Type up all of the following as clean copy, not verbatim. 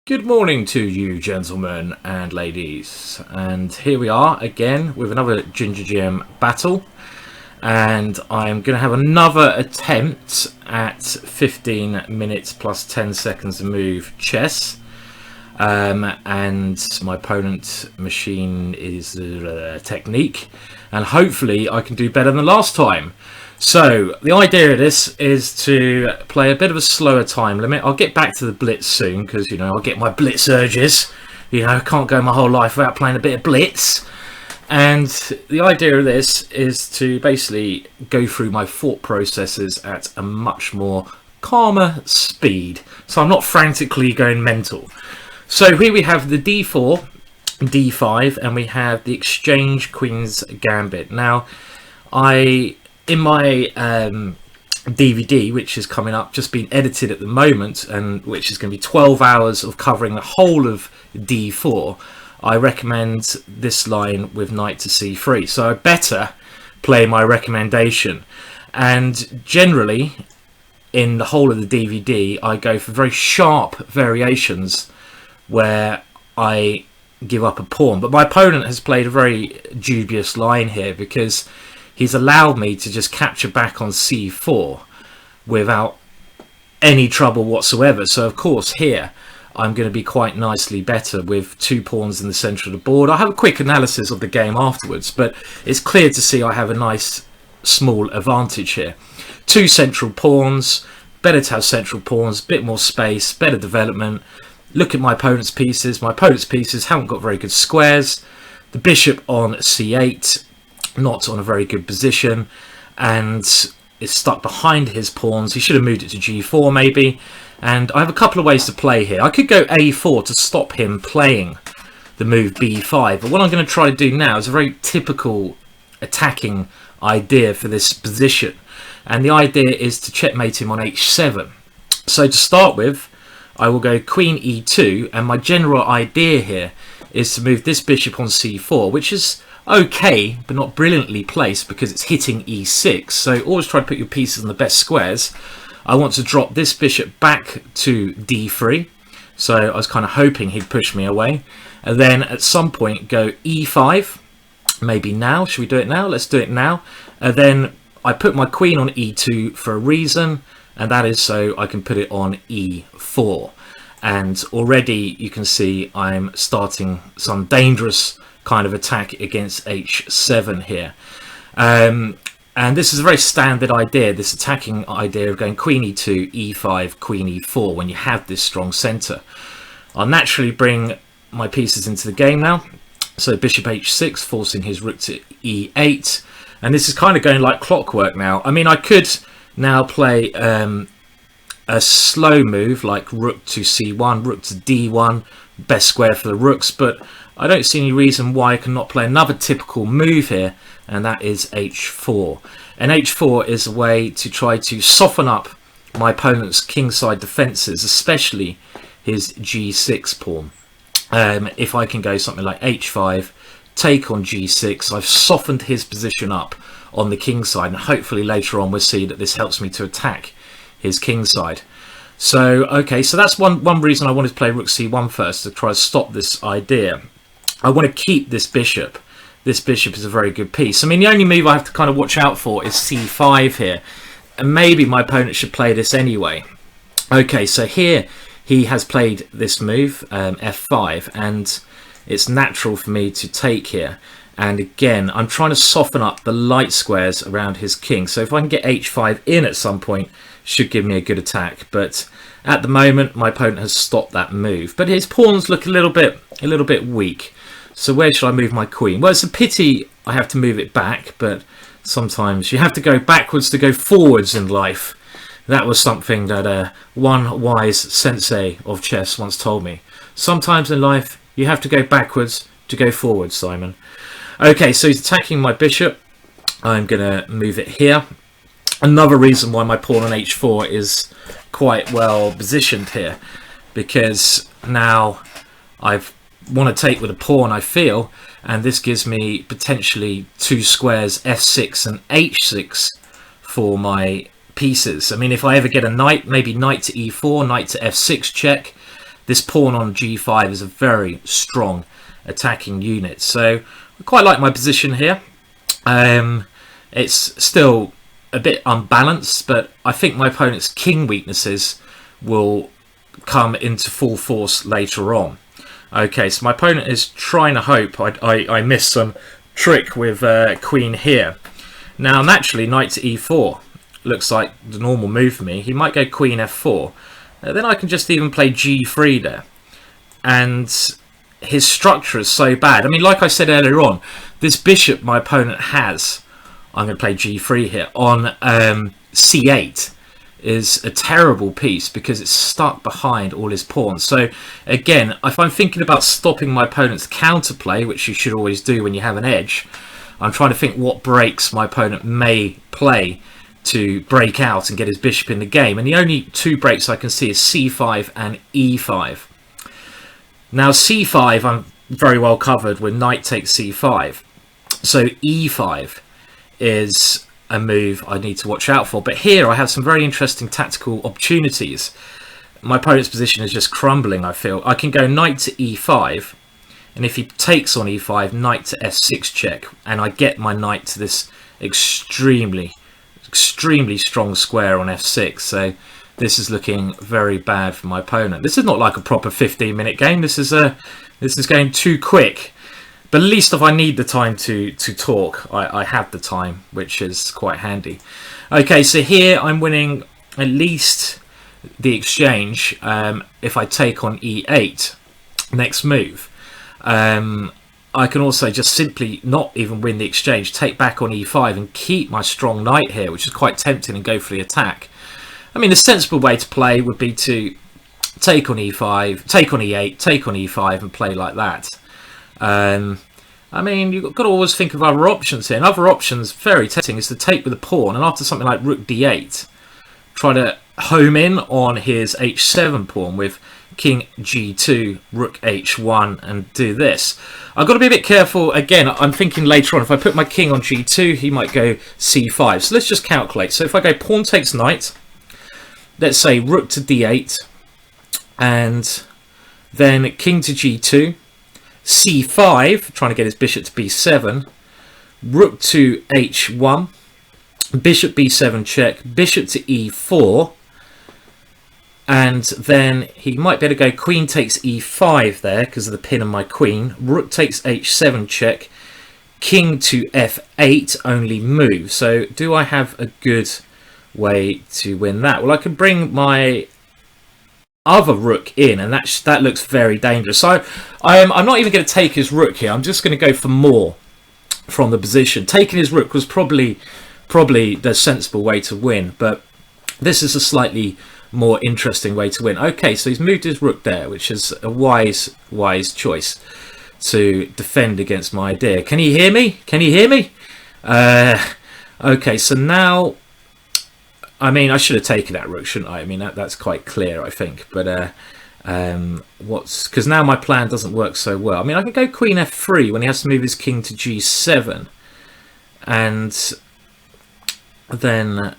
Good morning to you, gentlemen and ladies, and here we are again with another GingerGM battle, and I'm going to have another attempt at 15 minutes plus 10 seconds to move chess, and my opponent machine is technique, and hopefully I can do better than last time. So the idea of this is to play a bit of a slower time limit. I'll get back to the blitz soon because, you know, I'll get my blitz urges. You know, I can't go my whole life without playing a bit of blitz. And the idea of this is to basically go through my thought processes at a much more calmer speed. So I'm not frantically going mental. So here we have the d4, d5, and we have the exchange queen's gambit. Now, in my DVD, which is coming up, just been edited at the moment, and which is going to be 12 hours of covering the whole of d4, I recommend this line with knight to c3. So I better play my recommendation. And generally, in the whole of the DVD, I go for very sharp variations where I give up a pawn. But my opponent has played a very dubious line here because he's allowed me to just capture back on c4 without any trouble whatsoever. So of course here I'm going to be quite nicely better with two pawns in the centre of the board. I'll have a quick analysis of the game afterwards, but it's clear to see I have a nice small advantage here. Two central pawns, better to have central pawns, bit more space, better development. Look at my opponent's pieces. My opponent's pieces haven't got very good squares. The bishop on c8, not on a very good position, and it's stuck behind his pawns. He should have moved it to g4 maybe. And I have a couple of ways to play here. I could go a4 to stop him playing the move b5, but what I'm going to try to do now is a very typical attacking idea for this position, and the idea is to checkmate him on h7. So to start with, I will go queen e2, and my general idea here is to move this bishop on c4, which is okay, but not brilliantly placed because it's hitting e6. So always try to put your pieces in the best squares. I want to drop this bishop back to d3. So I was kind of hoping he'd push me away. And then at some point go e5. Maybe now. Should we do it now? Let's do it now. And then I put my queen on e2 for a reason, and that is so I can put it on e4. And already you can see I'm starting some dangerous kind of attack against h7 here, and this is a very standard idea, this attacking idea of going queen e2, e5, queen e4 when you have this strong center. I'll naturally bring my pieces into the game now. So bishop h6, forcing his rook to e8, and this is kind of going like clockwork now. I mean, I could now play a slow move like rook to c1, rook to d1, best square for the rooks, but I don't see any reason why I cannot play another typical move here, and that is h4. And h4 is a way to try to soften up my opponent's kingside defences, especially his g6 pawn. If I can go something like h5, take on g6, I've softened his position up on the kingside, and hopefully later on we'll see that this helps me to attack his kingside. So okay, so that's one reason I wanted to play rook c1 first, to try to stop this idea. I want to keep this bishop. This bishop is a very good piece. I mean, the only move I have to kind of watch out for is c5 here, and maybe my opponent should play this anyway. Okay, so here he has played this move, f5, and it's natural for me to take here. And again, I'm trying to soften up the light squares around his king. So if I can get h5 in at some point, should give me a good attack. But at the moment, my opponent has stopped that move. But his pawns look a little bit weak. So where should I move my queen? Well, it's a pity I have to move it back, but sometimes you have to go backwards to go forwards in life. That was something that one wise sensei of chess once told me. Sometimes in life, you have to go backwards to go forwards, Simon. Okay, so he's attacking my bishop. I'm going to move it here. Another reason why my pawn on h4 is quite well positioned here, because now I want to take with a pawn, I feel, and this gives me potentially two squares, f6 and h6 for my pieces. I mean, if I ever get a knight, maybe knight to e4, knight to f6 check, this pawn on g5 is a very strong attacking unit. So I quite like my position here. It's still a bit unbalanced, but I think my opponent's king weaknesses will come into full force later on. Okay, so my opponent is trying to hope I miss some trick with queen here. Now naturally knight to e4 looks like the normal move for me. He might go queen f4. Then I can just even play g3 there. And his structure is so bad. I mean, like I said earlier on, this bishop my opponent has, I'm going to play g3 here, on c8 is a terrible piece because it's stuck behind all his pawns. So again, if I'm thinking about stopping my opponent's counterplay, which you should always do when you have an edge, I'm trying to think what breaks my opponent may play to break out and get his bishop in the game. And the only two breaks I can see is c5 and e5. Now c5 I'm very well covered with knight takes c5. So e5 is a move I need to watch out for. But here I have some very interesting tactical opportunities. My opponent's position is just crumbling, I feel. I can go knight to e5, and if he takes on e5, knight to f6 check, and I get my knight to this extremely strong square on f6. So this is looking very bad for my opponent. This is not like a proper 15-minute game. This is going too quick. But at least if I need the time to talk, I have the time, which is quite handy. Okay, so here I'm winning at least the exchange if I take on e8, next move. I can also just simply not even win the exchange, take back on e5 and keep my strong knight here, which is quite tempting, and go for the attack. I mean, the sensible way to play would be to take on e5, take on e8, take on e5 and play like that. I mean, you've got to always think of other options here. And other options, very tempting, is to take with a pawn, and after something like rook d8, try to home in on his h7 pawn with king g2, rook h1, and do this. I've got to be a bit careful. Again, I'm thinking later on, if I put my king on g2, he might go c5. So let's just calculate. So if I go pawn takes knight, let's say rook to d8, and then king to g2, c5, trying to get his bishop to b7, rook to h1, bishop b7 check, bishop to e4, and then he might be able to go queen takes e5 there because of the pin on my queen, rook takes h7 check, king to f8 only move. So do I have a good way to win that? Well, I can bring my other rook in, and that looks very dangerous. So I'm not even going to take his rook here. I'm just going to go for more from the position. Taking his rook was probably the sensible way to win, but this is a slightly more interesting way to win. Okay, so he's moved his rook there, which is a wise choice to defend against my idea. Can he hear me? Can he hear me? Okay, so now, I mean, I should have taken that rook, shouldn't I? I mean, that's quite clear, I think. But because now my plan doesn't work so well. I mean, I can go queen f3 when he has to move his king to g7, and then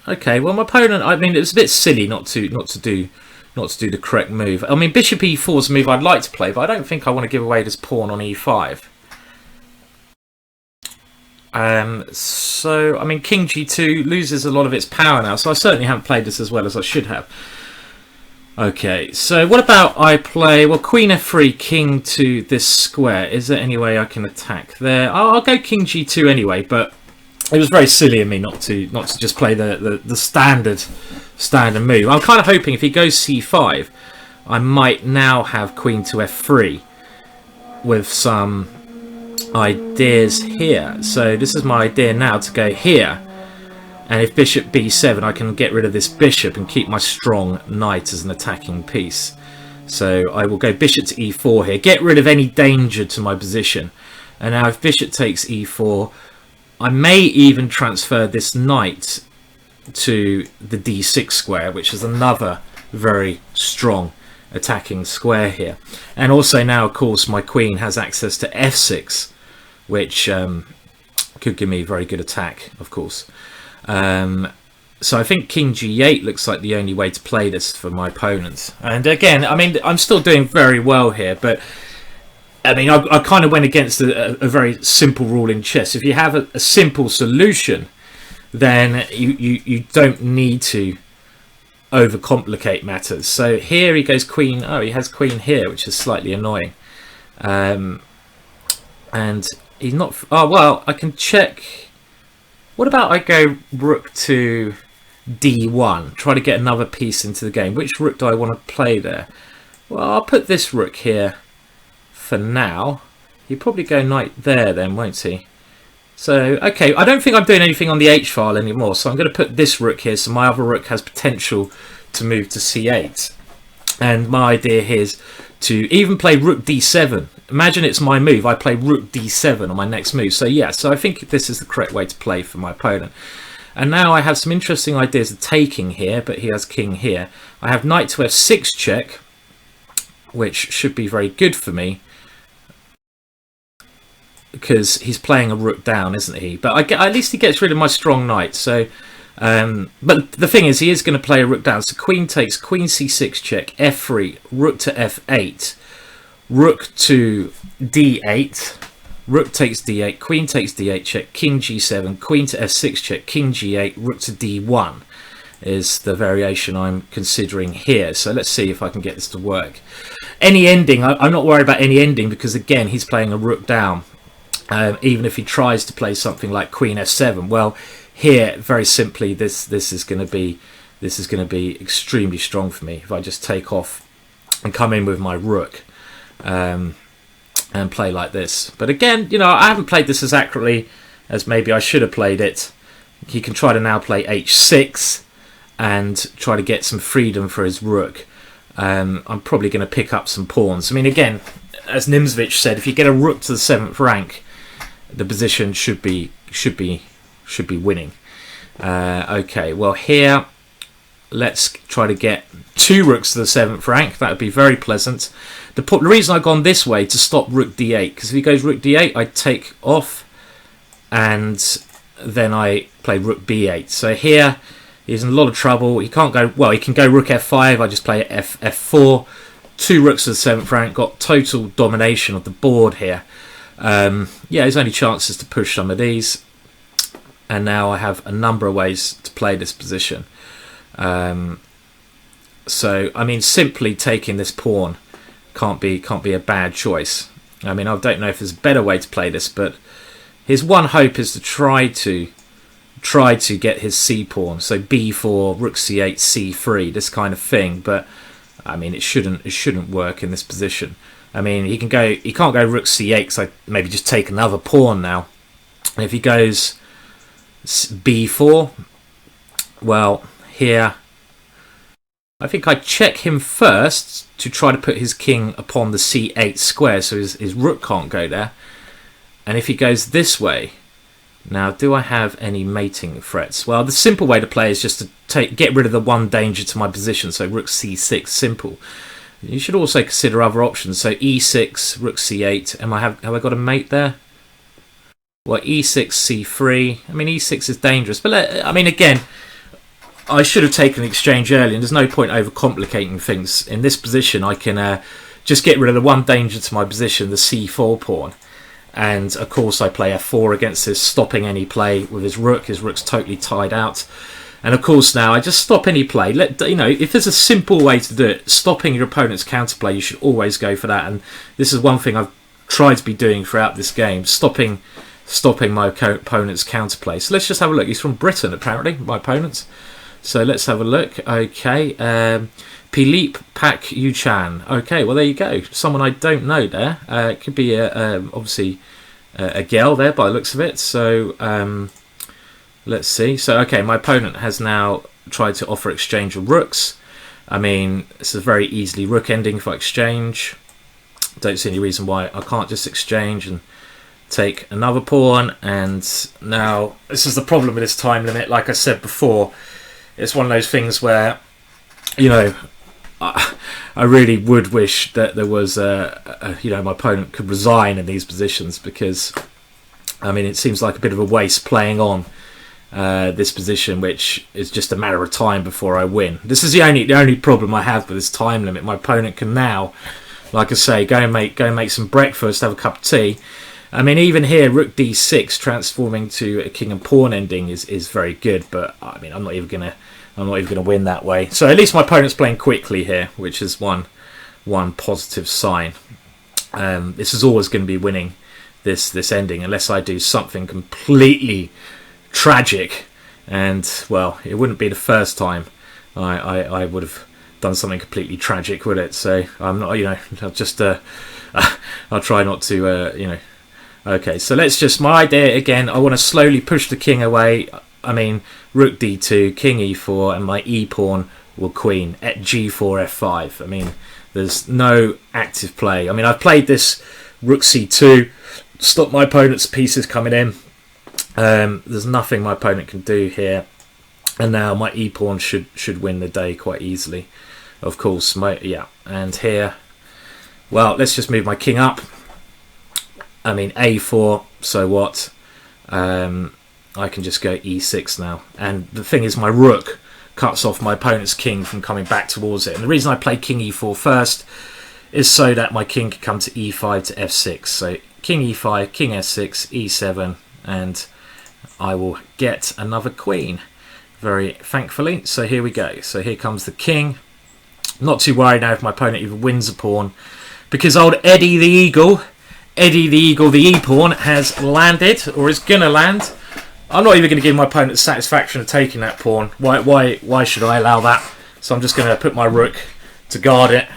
okay. Well, my opponent, I mean, it was a bit silly not to do the correct move. I mean, bishop e4 is a move I'd like to play, but I don't think I want to give away this pawn on e5. So, I mean, king g2 loses a lot of its power now, so I certainly haven't played this as well as I should have. Okay, so what about I play, well, queen f3, king to this square. Is there any way I can attack there? I'll go king g2 anyway, but it was very silly of me not to just play the standard move. I'm kind of hoping if he goes c5, I might now have queen to f3 with some ideas here. So this is my idea now, to go here, and if bishop b7, I can get rid of this bishop and keep my strong knight as an attacking piece. So I will go bishop to e4 here, get rid of any danger to my position. And now if bishop takes e4, I may even transfer this knight to the d6 square, which is another very strong attacking square here. And also now, of course, my queen has access to f6, which could give me a very good attack, of course. So I think king g8 looks like the only way to play this for my opponent. And again, I mean, I'm still doing very well here, but I mean, I kind of went against a very simple rule in chess. If you have a simple solution, then you don't need to overcomplicate matters. So here he goes queen. Oh, he has queen here, which is slightly annoying. And he's not. Oh well, I can check. What about I go rook to d1, try to get another piece into the game. Which rook do I want to play there? Well, I'll put this rook here for now. He'll probably go knight there then, won't he? So, okay, I don't think I'm doing anything on the h-file anymore, so I'm going to put this rook here so my other rook has potential to move to c8. And my idea here is to even play rook d7. Imagine it's my move, I play rook d7 on my next move. So yeah, so I think this is the correct way to play for my opponent. And now I have some interesting ideas of taking here, but he has king here. I have knight to f6 check, which should be very good for me, because he's playing a rook down, isn't he? But at least he gets rid of my strong knight. So, but the thing is, he is going to play a rook down. So queen takes, queen c6 check, f3, rook to f8, rook to d8, rook takes d8, queen takes d8 check, king g7, queen to f6 check, king g8, rook to d1 is the variation I'm considering here. So let's see if I can get this to work. Any ending, I'm not worried about any ending, because again, he's playing a rook down. Even if he tries to play something like queen f7, well, here very simply this is going to be extremely strong for me if I just take off and come in with my rook and play like this. But again, you know, I haven't played this as accurately as maybe I should have played it. He can try to now play h6 and try to get some freedom for his rook. I'm probably going to pick up some pawns. I mean, again, as Nimzovich said, if you get a rook to the 7th rank, the position should be winning. Okay, well here let's try to get 2 rooks to the 7th rank. That would be very pleasant. The reason I've gone this way to stop rook d8, because if he goes rook d8, I take off and then I play rook b8. So here he's in a lot of trouble. He can't go, well, he can go rook f5. I just play f4. 2 rooks to the 7th rank. Got total domination of the board here. Yeah, his only chance is to push some of these. And now I have a number of ways to play this position. So, I mean, simply taking this pawn can't be a bad choice. I mean, I don't know if there's a better way to play this, but his one hope is to try to get his c pawn. So b4, rook c8, c3, this kind of thing. But I mean, it shouldn't work in this position. I mean, he can't go rook c8, so I maybe just take another pawn now. And if he goes b4, well, here I think I check him first to try to put his king upon the c8 square, so his rook can't go there. And if he goes this way, now do I have any mating threats? Well, the simple way to play is just to get rid of the one danger to my position, so rook c6, simple. You should also consider other options, so e6, rook c8. Have I got a mate there? Well, e6, c3. I mean, e6 is dangerous, but I mean, again, I should have taken an exchange early, and there's no point overcomplicating things. In this position, I can just get rid of the one danger to my position, the c4 pawn. And, of course, I play f4 against this, stopping any play with his rook. His rook's totally tied out. And, of course, now I just stop any play. If there's a simple way to do it, stopping your opponent's counterplay, you should always go for that. And this is one thing I've tried to be doing throughout this game, stopping my opponent's counterplay. So let's just have a look. He's from Britain, apparently, my opponent. So let's have a look. Okay, Philippe Pak Yuchan. Okay, well, there you go. Someone I don't know there. It could be obviously a girl there by the looks of it. So let's see. So, okay, my opponent has now tried to offer exchange of rooks. I mean, this is very easily rook ending if I exchange. Don't see any reason why I can't just exchange and take another pawn. And now, this is the problem with this time limit. Like I said before, it's one of those things where, you know, I really would wish that there was my opponent could resign in these positions, because I mean, it seems like a bit of a waste playing on this position, which is just a matter of time before I win. This is the only problem I have with this time limit. My opponent can now, like I say, go and make some breakfast, have a cup of tea. I mean, even here, rook d6 transforming to a king and pawn ending is very good, but I mean, I'm not even gonna win that way. So at least my opponent's playing quickly here, which is one positive sign. This is always going to be winning this ending unless I do something completely tragic, and well, it wouldn't be the first time I would have done something completely tragic, would it? So I'm not, I'll just I'll try not to, Okay, so let's just, my idea again, I want to slowly push the king away. I mean, rook d2, king e4, and my e pawn will queen at g4 f5. I mean, there's no active play. I mean, I've played this rook c2, stop my opponent's pieces coming in. There's nothing my opponent can do here, and now my e pawn should win the day quite easily. Of course, and here, well, let's just move my king up. I mean, a4, so what? I can just go e6 now. And the thing is, my rook cuts off my opponent's king from coming back towards it. And the reason I play king e4 first is so that my king can come to e5 to f6. So king e5, king s6, e7, and I will get another queen, very thankfully. So here we go. So here comes the king. Not too worried now if my opponent even wins a pawn, because old Eddie the Eagle, the e-pawn, has landed, or is going to land. I'm not even going to give my opponent the satisfaction of taking that pawn. Why should I allow that? So I'm just going to put my rook to guard it.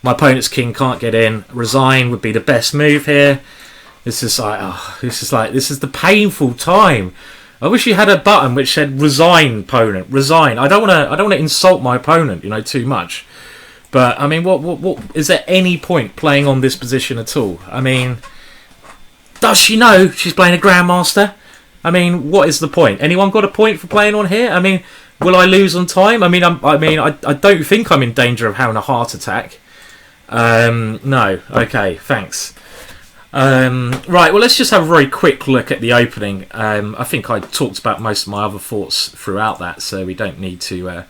My opponent's king can't get in. Resign would be the best move here. This is the painful time. I wish you had a button which said resign, opponent, resign. I don't want to insult my opponent, too much. But I mean, what is there any point playing on this position at all? I mean, does she know she's playing a grandmaster? I mean, what is the point? Anyone got a point for playing on here? I mean, will I lose on time? I mean, I don't think I'm in danger of having a heart attack. No. Okay, thanks. Right, well, let's just have a very quick look at the opening. I think I talked about most of my other thoughts throughout that, so we don't need to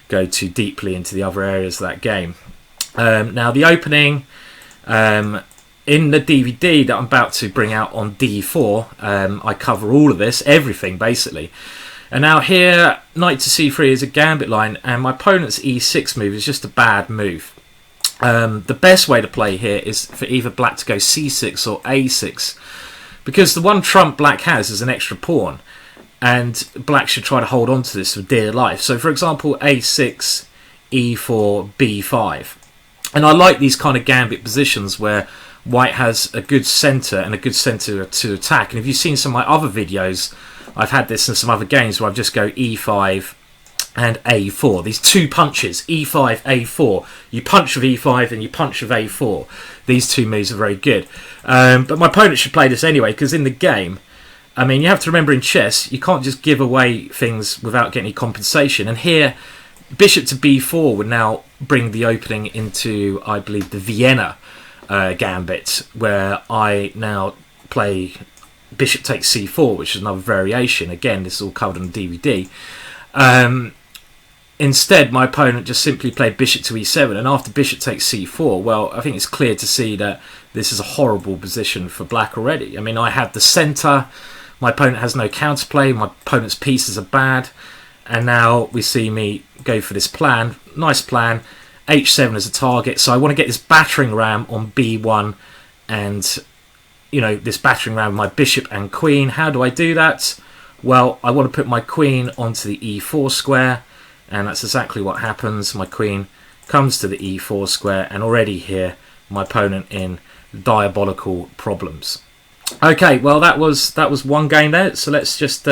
go too deeply into the other areas of that game. Now, the opening in the DVD that I'm about to bring out on D4, I cover all of this, everything basically. And now here, knight to c3 is a gambit line, and my opponent's e6 move is just a bad move. The best way to play here is for either black to go c6 or a6, because the one trump black has is an extra pawn, and black should try to hold on to this for dear life. So for example, a6, e4, b5. And I like these kind of gambit positions where white has a good centre and a good centre to attack. And if you've seen some of my other videos, I've had this in some other games where I just go e5 and a4. These two punches, e5, a4. You punch with e5 and you punch with a4. These two moves are very good. But my opponent should play this anyway, because in the game, I mean, you have to remember in chess, you can't just give away things without getting any compensation. And here, bishop to b4 would now bring the opening into, I believe, the Vienna gambit, where I now play bishop takes c4, which is another variation. Again, this is all covered on the DVD. Instead, my opponent just simply played bishop to e7, and after bishop takes c4, well, I think it's clear to see that this is a horrible position for black already. I mean, I have the centre, my opponent has no counterplay, my opponent's pieces are bad, and now we see me go for this plan. Nice plan, h7 as a target, so I want to get this battering ram on b1, and, this battering ram with my bishop and queen. How do I do that? Well, I want to put my queen onto the e4 square, and that's exactly what happens. My queen comes to the e4 square, and already here my opponent in diabolical problems. Okay, well that was one game there, so let's just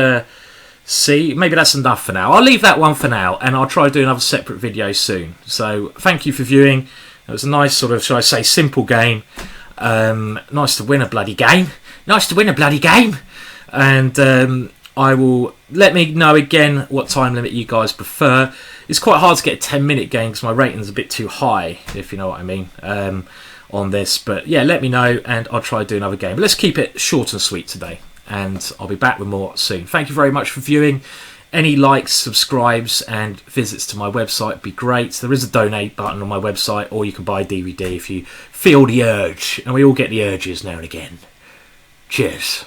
see. Maybe that's enough for now. I'll leave that one for now, and I'll try to do another separate video soon. So thank you for viewing. It was a nice sort of, shall I say, simple game. Nice to win a bloody game. And I will let me know again what time limit you guys prefer. It's quite hard to get a 10-minute game because my rating's a bit too high, if you know what I mean, on this. But yeah, let me know and I'll try to do another game. But let's keep it short and sweet today. and I'll be back with more soon. Thank you very much for viewing. Any likes, subscribes and visits to my website would be great. There is a donate button on my website, or you can buy a DVD if you feel the urge, and we all get the urges now and again. Cheers.